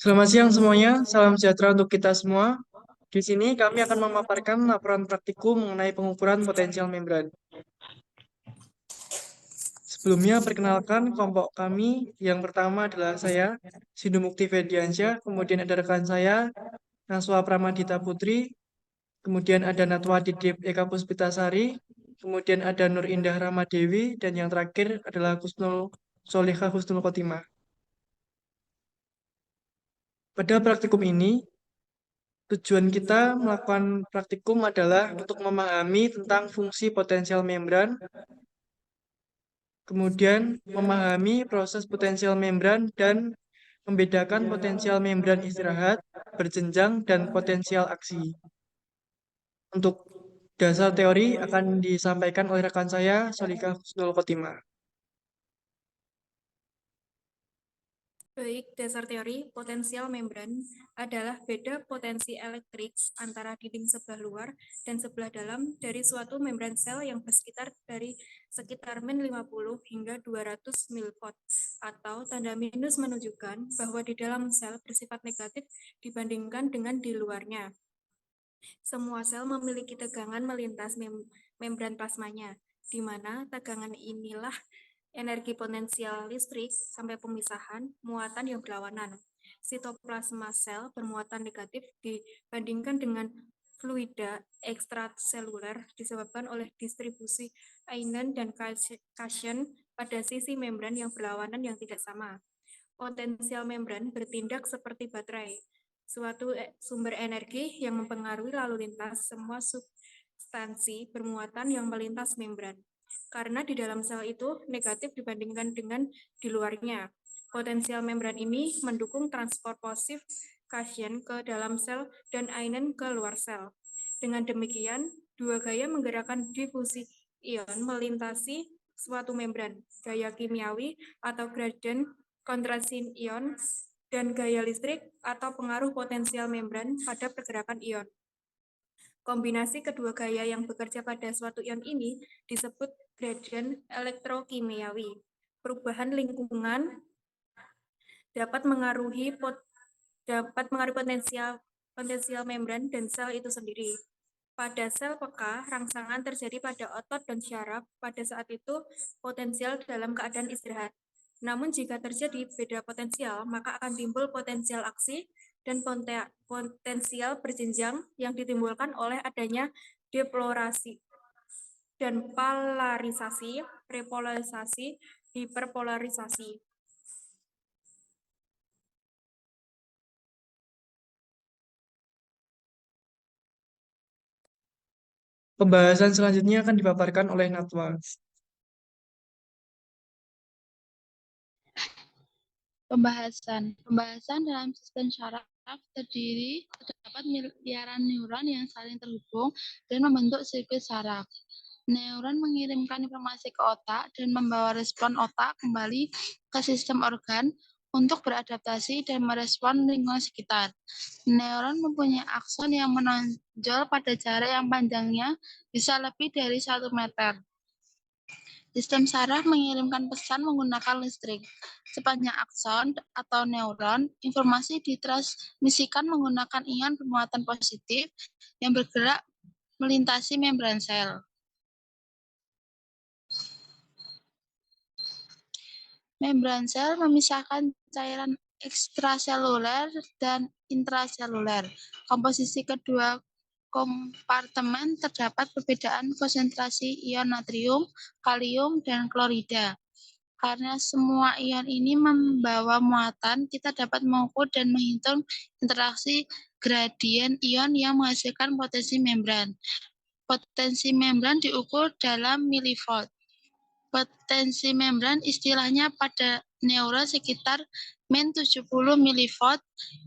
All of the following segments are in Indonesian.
Selamat siang semuanya, salam sejahtera untuk kita semua. Di sini kami akan memaparkan laporan praktikum mengenai pengukuran potensial membran. Sebelumnya, perkenalkan kelompok kami. Yang pertama adalah saya, Sindu Mukti Ferdiansyah, kemudian ada rekan saya, Naswa Pramadita Putri, kemudian ada Natwa Didip Eka Puspitasari, kemudian ada Nur Indah Ramadewi, dan yang terakhir adalah Husnul Solihah Husnul Khotimah. Pada praktikum ini, tujuan kita melakukan praktikum adalah untuk memahami tentang fungsi potensial membran, kemudian memahami proses potensial membran dan membedakan potensial membran istirahat, berjenjang, dan potensial aksi. Untuk dasar teori akan disampaikan oleh rekan saya, Solika Husnul Khotimah. Baik, dasar teori potensial membran adalah beda potensi elektrik antara dinding sebelah luar dan sebelah dalam dari suatu membran sel yang bersekitar dari sekitar min 50 hingga 200 mV atau tanda minus menunjukkan bahwa di dalam sel bersifat negatif dibandingkan dengan di luarnya. Semua sel memiliki tegangan melintas membran plasmanya, di mana tegangan inilah energi potensial listrik sampai pemisahan muatan yang berlawanan. Sitoplasma sel bermuatan negatif dibandingkan dengan fluida ekstraseluler disebabkan oleh distribusi ionen dan cation pada sisi membran yang berlawanan yang tidak sama. Potensial membran bertindak seperti baterai, suatu sumber energi yang mempengaruhi lalu lintas semua substansi bermuatan yang melintas membran. Karena di dalam sel itu negatif dibandingkan dengan di luarnya. Potensial membran ini mendukung transport positif cation ke dalam sel dan ionen ke luar sel. Dengan demikian, dua gaya menggerakkan difusi ion melintasi suatu membran, gaya kimiawi atau gradien kontraksi ion, dan gaya listrik atau pengaruh potensial membran pada pergerakan ion. Kombinasi kedua gaya yang bekerja pada suatu ion ini disebut gradien elektrokimiawi. Perubahan lingkungan dapat mengaruhi potensial membran dan sel itu sendiri. Pada sel peka, rangsangan terjadi pada otot dan syaraf. Pada saat itu, potensial dalam keadaan istirahat. Namun jika terjadi beda potensial, maka akan timbul potensial aksi dan potensial berjenjang yang ditimbulkan oleh adanya depolarisasi dan polarisasi, repolarisasi, hiperpolarisasi. Pembahasan selanjutnya akan dipaparkan oleh Natwa. Pembahasan dalam sistem saraf terdiri terdapat miliaran neuron yang saling terhubung dan membentuk sirkuit saraf. Neuron mengirimkan informasi ke otak dan membawa respon otak kembali ke sistem organ untuk beradaptasi dan merespon lingkungan sekitar. Neuron mempunyai akson yang menonjol pada jarak yang panjangnya bisa lebih dari 1 meter. Sistem saraf mengirimkan pesan menggunakan listrik. Sepanjang akson atau neuron, informasi ditransmisikan menggunakan ion bermuatan positif yang bergerak melintasi membran sel. Membran sel memisahkan cairan ekstraseluler dan intraseluler. Komposisi kedua kompartemen terdapat perbedaan konsentrasi ion natrium, kalium, dan klorida. Karena semua ion ini membawa muatan, kita dapat mengukur dan menghitung interaksi gradien ion yang menghasilkan potensi membran. Potensi membran diukur dalam milivolt. Potensi membran istilahnya pada neuron sekitar min 70 mV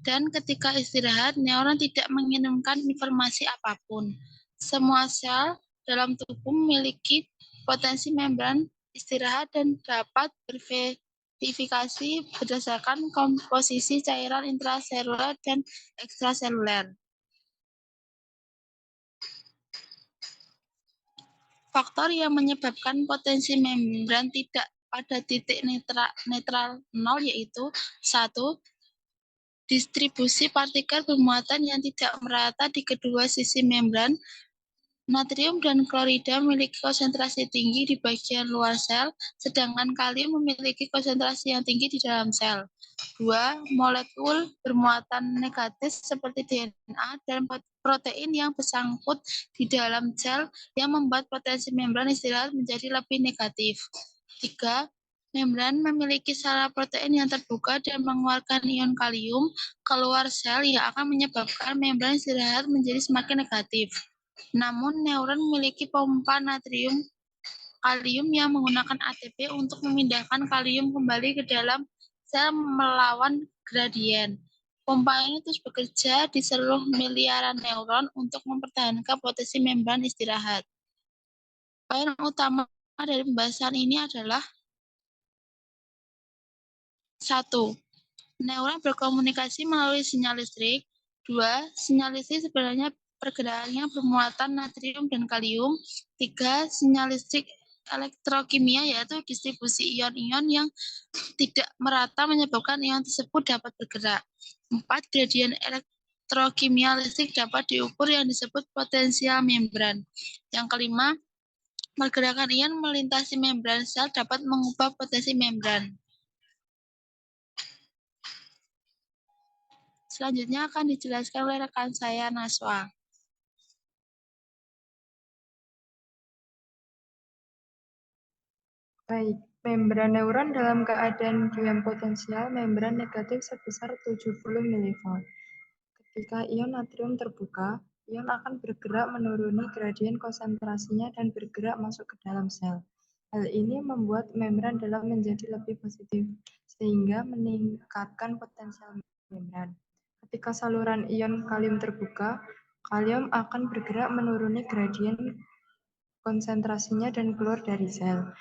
dan ketika istirahat neuron tidak mengirimkan informasi apapun. Semua sel dalam tubuh memiliki potensi membran istirahat dan dapat berverifikasi berdasarkan komposisi cairan intraseluler dan ekstraseluler. Faktor yang menyebabkan potensi membran tidak pada titik netral 0 yaitu 1. distribusi partikel bermuatan yang tidak merata di kedua sisi membran. Natrium dan klorida memiliki konsentrasi tinggi di bagian luar sel, sedangkan kalium memiliki konsentrasi yang tinggi di dalam sel. 2. Molekul bermuatan negatif seperti DNA dan protein yang bersangkut di dalam sel yang membuat potensi membran istirahat menjadi lebih negatif. 3. Membran memiliki saraf protein yang terbuka dan mengeluarkan ion kalium keluar sel yang akan menyebabkan membran istirahat menjadi semakin negatif. Namun, neuron memiliki pompa natrium kalium yang menggunakan ATP untuk memindahkan kalium kembali ke dalam sel melawan gradien. Pompa ini terus bekerja di seluruh miliaran neuron untuk mempertahankan potensi membran istirahat. Poin utama dari pembahasan ini adalah 1. Neuron berkomunikasi melalui sinyal listrik. 2. Sinyal listrik sebenarnya pergerakannya bermuatan natrium dan kalium. 3. Sinyal listrik elektrokimia yaitu distribusi ion-ion yang tidak merata menyebabkan ion tersebut dapat bergerak. 4. Gradien elektrokimia listrik dapat diukur yang disebut potensial membran. Yang kelima, pergerakan ion melintasi membran sel dapat mengubah potensi membran. Selanjutnya akan dijelaskan oleh rekan saya, Naswa. Baik, membran neuron dalam keadaan diam potensial membran negatif sebesar 70 mV. Ketika ion natrium terbuka, ion akan bergerak menuruni gradien konsentrasinya dan bergerak masuk ke dalam sel. Hal ini membuat membran dalam menjadi lebih positif, sehingga meningkatkan potensial membran. Ketika saluran ion kalium terbuka, kalium akan bergerak menuruni gradien konsentrasinya dan keluar dari sel.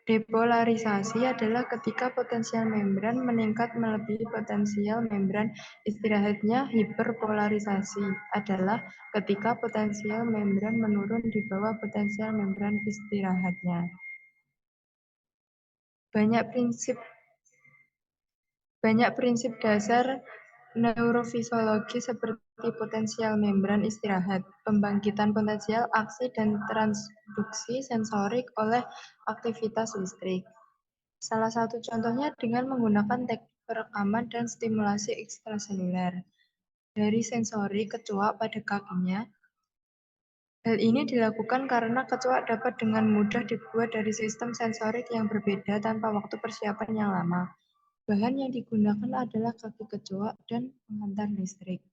Depolarisasi adalah ketika potensial membran meningkat melebihi potensial membran istirahatnya. Hiperpolarisasi adalah ketika potensial membran menurun di bawah potensial membran istirahatnya. Banyak prinsip dasar neurofisiologi seperti potensial membran istirahat, pembangkitan potensial, aksi dan transduksi sensorik oleh aktivitas listrik. Salah satu contohnya dengan menggunakan teknik perekaman dan stimulasi ekstraseluler dari sensori kecoak pada kakinya. Hal ini dilakukan karena kecoak dapat dengan mudah dibuat dari sistem sensorik yang berbeda tanpa waktu persiapan yang lama. Bahan yang digunakan adalah kaki kecoak dan penghantar listrik.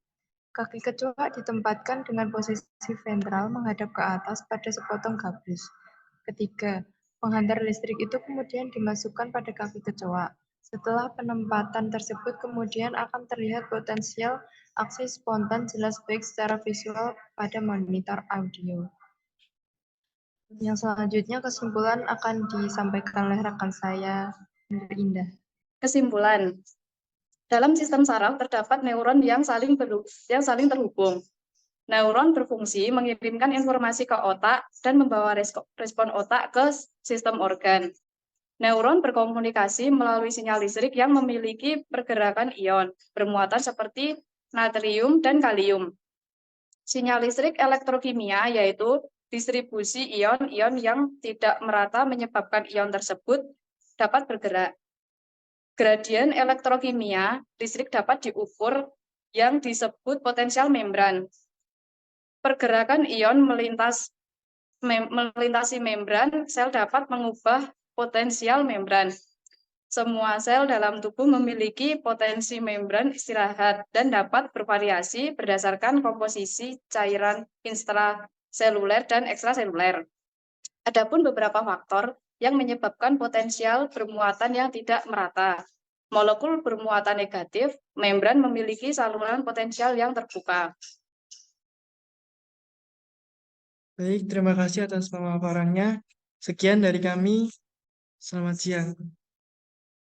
Kaki kecoak ditempatkan dengan posisi ventral menghadap ke atas pada sepotong gabus. Ketiga, penghantar listrik itu kemudian dimasukkan pada kaki kecoak. Setelah penempatan tersebut kemudian akan terlihat potensial aksi spontan jelas baik secara visual pada monitor audio. Yang selanjutnya kesimpulan akan disampaikan oleh rekan saya, Indah. Kesimpulan. Dalam sistem saraf terdapat neuron yang saling terhubung. Neuron berfungsi mengirimkan informasi ke otak dan membawa respon otak ke sistem organ. Neuron berkomunikasi melalui sinyal listrik yang memiliki pergerakan ion bermuatan seperti natrium dan kalium. Sinyal listrik elektrokimia yaitu distribusi ion-ion yang tidak merata menyebabkan ion tersebut dapat bergerak. Gradien elektrokimia listrik dapat diukur yang disebut potensial membran. Pergerakan ion melintasi membran sel dapat mengubah potensial membran. Semua sel dalam tubuh memiliki potensi membran istirahat dan dapat bervariasi berdasarkan komposisi cairan intraseluler dan ekstraseluler. Adapun beberapa faktor yang menyebabkan potensial bermuatan yang tidak merata. Molekul bermuatan negatif, membran memiliki saluran potensial yang terbuka. Baik, terima kasih atas pemaparannya. Sekian dari kami. Selamat siang.